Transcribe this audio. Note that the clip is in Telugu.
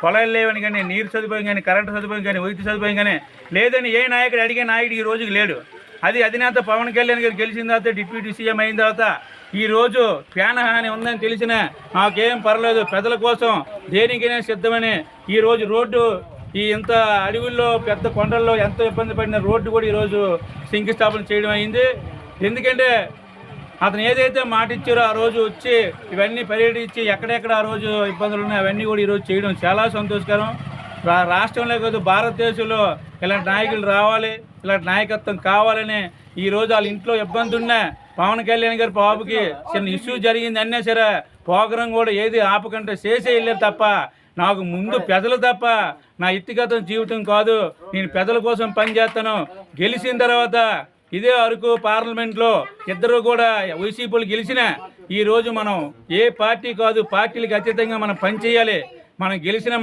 పొలాలు లేవని కానీ, నీరు సదుపాయం కానీ, కరెంటు సదుపాయం కానీ, వైద్య సదుపాయం కానీ లేదని ఏ నాయకుడు అడిగే నాయకుడు ఈ రోజుకి లేడు. అది అధినేత పవన్ కళ్యాణ్ గారు గెలిచిన తర్వాత, డిప్యూటీ సీఎం అయిన తర్వాత ఈరోజు ప్రాణహాని ఉందని తెలిసిన నాకేం పర్లేదు, ప్రజల కోసం దేనికైనా సిద్ధమని ఈరోజు రోడ్డు ఇంత అడవుల్లో పెద్ద కొండల్లో ఎంతో ఇబ్బంది పడిన రోడ్డు కూడా ఈరోజు శంకుస్థాపన చేయడం అయింది. ఎందుకంటే అతను ఏదైతే మాట ఇచ్చారో ఆ రోజు వచ్చి ఇవన్నీ పర్యటించి ఎక్కడెక్కడ ఆ రోజు ఇబ్బందులు ఉన్నాయి అవన్నీ కూడా ఈరోజు చేయడం చాలా సంతోషకరం. రాష్ట్రంలో కాదు భారతదేశంలో ఇలాంటి నాయకులు రావాలి, ఇలాంటి నాయకత్వం కావాలని ఈరోజు వాళ్ళ ఇంట్లో ఇబ్బంది ఉన్నా పవన్ కళ్యాణ్ గారి బాబుకి చిన్న ఇష్యూ జరిగింది అన్నా సరే ప్రోగ్రాం కూడా ఏది ఆపకుండా చేసే వెళ్ళారు తప్ప నాకు ముందు ప్రజలు తప్ప నా వ్యక్తిగత జీవితం కాదు, నేను ప్రజల కోసం పనిచేస్తాను. గెలిచిన తర్వాత ఇదే అరకు పార్లమెంట్లో ఇద్దరు కూడా వైసీపీలు గెలిచిన ఈరోజు మనం ఏ పార్టీ కాదు, పార్టీలకు అతీతంగా మనం పనిచేయాలి. మనం గెలిచిన